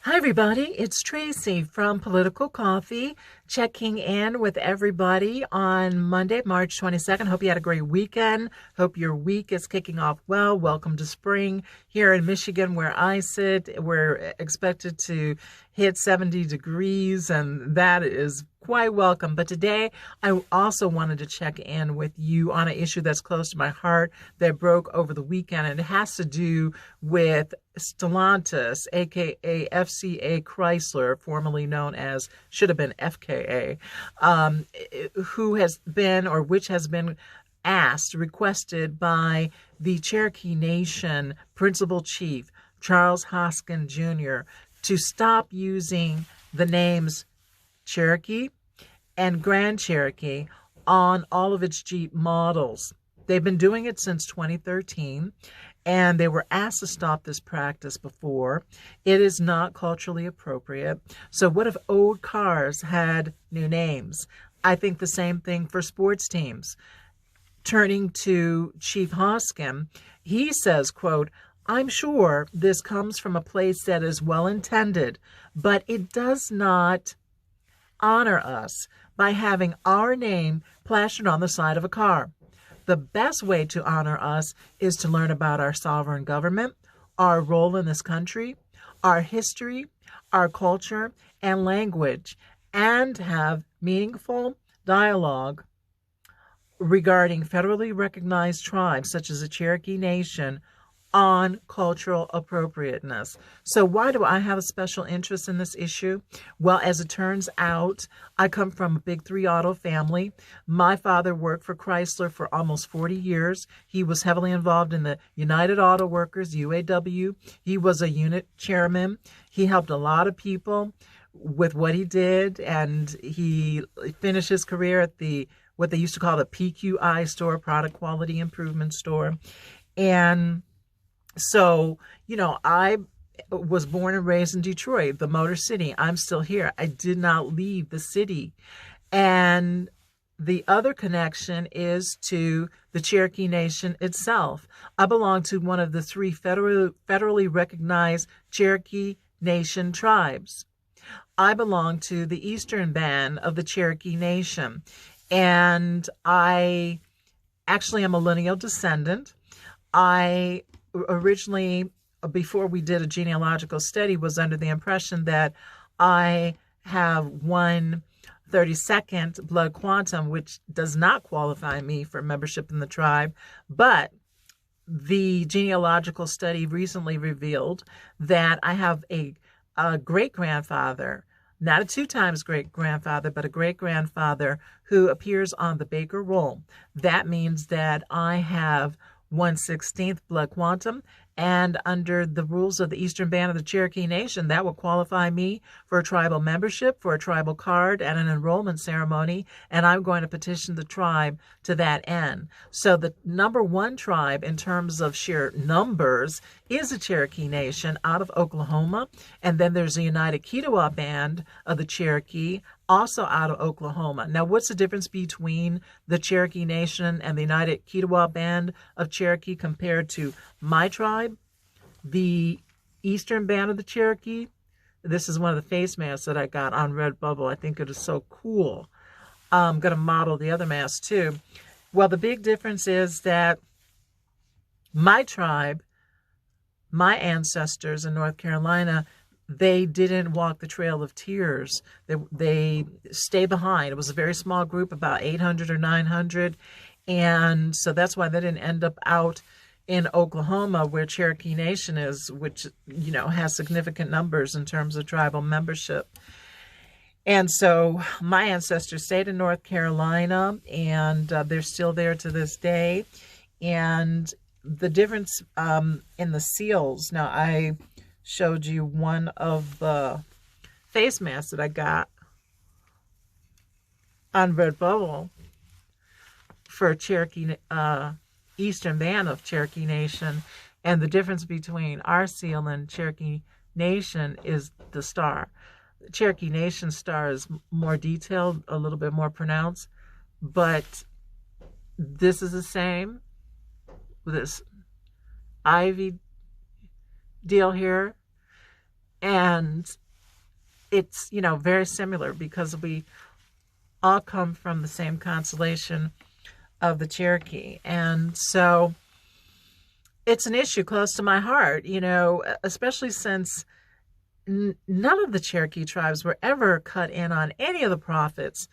Hi, everybody. It's Tracy from Political Coffee, checking in with everybody on Monday, March 22nd. Hope you had a great weekend. Hope your week is kicking off well. Welcome to spring here in Michigan, where I sit. We're expected to hit 70 degrees, and that is quite welcome. But today, I also wanted to check in with you on an issue that's close to my heart that broke over the weekend, and it has to do with Stellantis, aka FCA Chrysler, formerly known as, should have been FKA, who has been, or which has been requested by the Cherokee Nation Principal Chief, Charles Hoskin Jr., to stop using the names Cherokee and Grand Cherokee on all of its Jeep models. They've been doing it since 2013, and they were asked to stop this practice before. It is not culturally appropriate. So what if old cars had new names? I think the same thing for sports teams. Turning to Chief Hoskin, he says, quote, "I'm sure this comes from a place that is well intended, but it does not honor us by having our name plastered on the side of a car. The best way to honor us is to learn about our sovereign government, our role in this country, our history, our culture, and language, and have meaningful dialogue regarding federally recognized tribes such as the Cherokee Nation on cultural appropriateness." So why do I have a special interest in this issue? Well, as it turns out, I come from a big three auto family. My father worked for Chrysler for almost 40 years. He was heavily involved in the United Auto Workers, UAW. He was a unit chairman. He helped a lot of people with what he did, and he finished his career at what they used to call the PQI store, Product Quality Improvement Store. And so, I was born and raised in Detroit, the Motor City. I'm still here. I did not leave the city. And the other connection is to the Cherokee Nation itself. I belong to one of the three federally recognized Cherokee Nation tribes. I belong to the Eastern Band of the Cherokee Nation. And I actually am a lineal descendant. I originally, before we did a genealogical study, was under the impression that I have 1/32nd blood quantum, which does not qualify me for membership in the tribe. But the genealogical study recently revealed that I have a great-grandfather, not a 2 times great-grandfather, but a great-grandfather who appears on the Baker roll. That means that I have 1/16th blood quantum, and under the rules of the Eastern Band of the Cherokee Nation, that will qualify me for a tribal membership, for a tribal card, and an enrollment ceremony, and I'm going to petition the tribe to that end. So the number one tribe in terms of sheer numbers is the Cherokee Nation out of Oklahoma, and then there's the United Kiowa Band of the Cherokee, also out of Oklahoma. Now, what's the difference between the Cherokee Nation and the United Kiowa Band of Cherokee compared to my tribe? The Eastern Band of the Cherokee. This is one of the face masks that I got on Redbubble. I think it is so cool. I'm going to model the other mask too. Well, the big difference is that my tribe, my ancestors in North Carolina, they didn't walk the Trail of Tears. They stay behind. It was a very small group, about 800 or 900. And so that's why they didn't end up out in Oklahoma, where Cherokee Nation is, which, has significant numbers in terms of tribal membership. And so my ancestors stayed in North Carolina, and they're still there to this day. And the difference in the seals, now I showed you one of the face masks that I got on Redbubble for Cherokee Eastern Band of Cherokee Nation, and the difference between our seal and Cherokee Nation is the star. The Cherokee Nation star is more detailed, a little bit more pronounced, but this is the same with this ivy deal here. And it's, very similar because we all come from the same constellation of the Cherokee. And so it's an issue close to my heart, especially since none of the Cherokee tribes were ever cut in on any of the profits.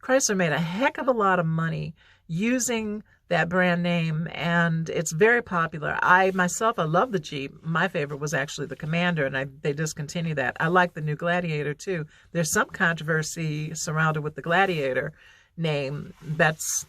Chrysler made a heck of a lot of money using that brand name, and it's very popular. I love the Jeep. My favorite was actually the Commander, and they discontinued that. I like the new Gladiator too. There's some controversy surrounded with the Gladiator name. That's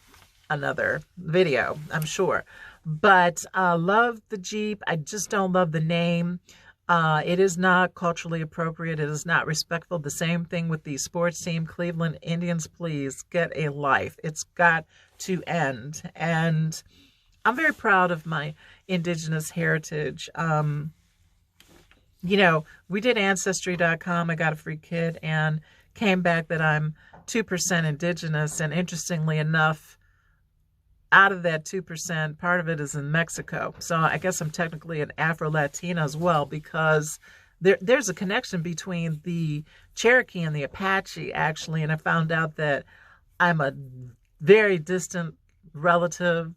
another video, I'm sure. But I love the Jeep. I just don't love the name. It is not culturally appropriate. It is not respectful. The same thing with the sports team, Cleveland Indians. Please get a life. It's got to end. And I'm very proud of my Indigenous heritage. We did Ancestry.com. I got a free kit and came back that I'm 2% Indigenous. And interestingly enough, out of that 2%, part of it is in Mexico. So I guess I'm technically an Afro-Latina as well, because there's a connection between the Cherokee and the Apache, actually. And I found out that I'm a very distant relative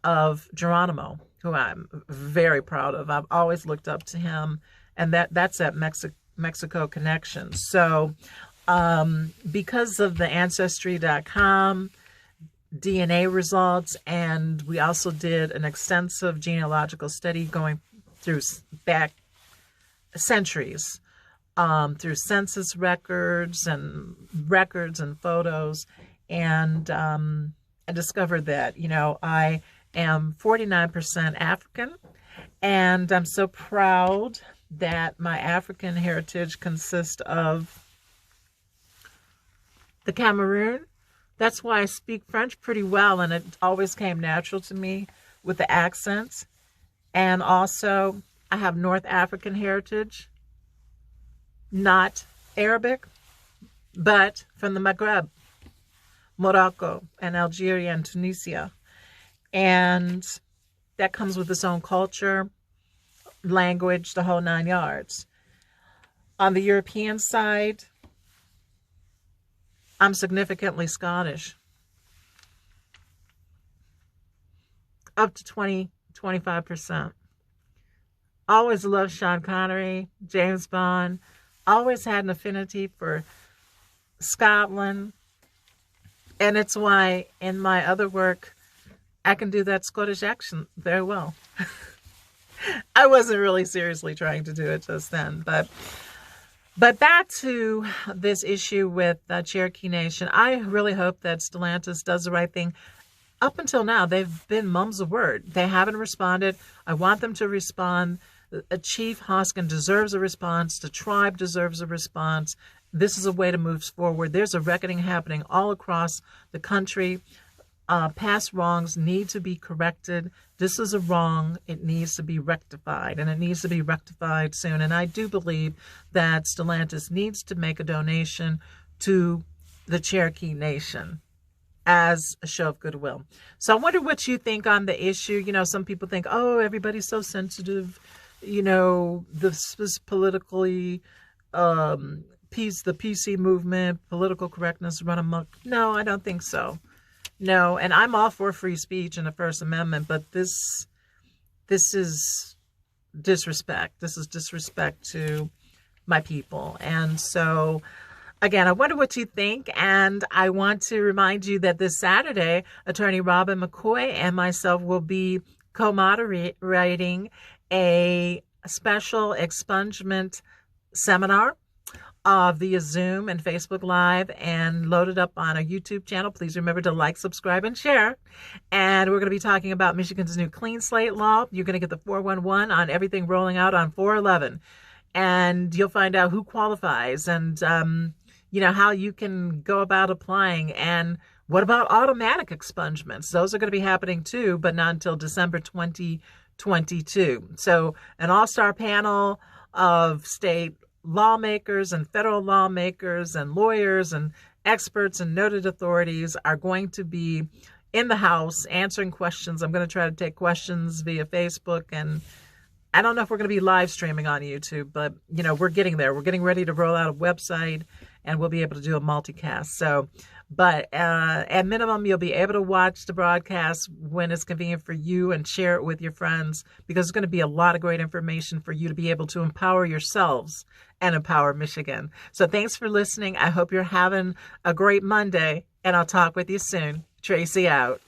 of Geronimo, who I'm very proud of. I've always looked up to him, and that's that Mexico connection. So because of the Ancestry.com DNA results, and we also did an extensive genealogical study going through back centuries, through census records and photos, and I discovered that I am 49% African, and I'm so proud that my African heritage consists of the Cameroon. That's why I speak French pretty well, and it always came natural to me with the accents. And also, I have North African heritage, not Arabic, but from the Maghreb, Morocco, and Algeria, and Tunisia. And that comes with its own culture, language, the whole 9 yards. On the European side, I'm significantly Scottish, up to 25%. Always loved Sean Connery, James Bond. Always had an affinity for Scotland. And it's why in my other work, I can do that Scottish accent very well. I wasn't really seriously trying to do it just then, But back to this issue with Cherokee Nation. I really hope that Stellantis does the right thing. Up until now, they've been mum's the word. They haven't responded. I want them to respond. Chief Hoskin deserves a response. The tribe deserves a response. This is a way to move forward. There's a reckoning happening all across the country. Past wrongs need to be corrected. This is a wrong. It needs to be rectified, and it needs to be rectified soon. And I do believe that Stellantis needs to make a donation to the Cherokee Nation as a show of goodwill. So I wonder what you think on the issue. Some people think, oh, everybody's so sensitive. This is politically, the PC movement, political correctness run amok. No, I don't think so. No, and I'm all for free speech and the First Amendment, but this is disrespect. This is disrespect to my people. And so, again, I wonder what you think. And I want to remind you that this Saturday, Attorney Robin McCoy and myself will be co-moderating a special expungement seminar via Zoom and Facebook Live, and loaded up on our YouTube channel. Please remember to like, subscribe, and share. And we're going to be talking about Michigan's new clean slate law. You're going to get the 411 on everything rolling out on 411. And you'll find out who qualifies and, how you can go about applying. And what about automatic expungements? Those are going to be happening too, but not until December 2022. So an all-star panel of state lawmakers and federal lawmakers and lawyers and experts and noted authorities are going to be in the House answering questions. I'm going to try to take questions via Facebook and I don't know if we're going to be live streaming on YouTube, but we're getting there. We're getting ready to roll out a website, and we'll be able to do a multicast. So, but at minimum, you'll be able to watch the broadcast when it's convenient for you and share it with your friends, because there's going to be a lot of great information for you to be able to empower yourselves and empower Michigan. So thanks for listening. I hope you're having a great Monday, and I'll talk with you soon. Tracy out.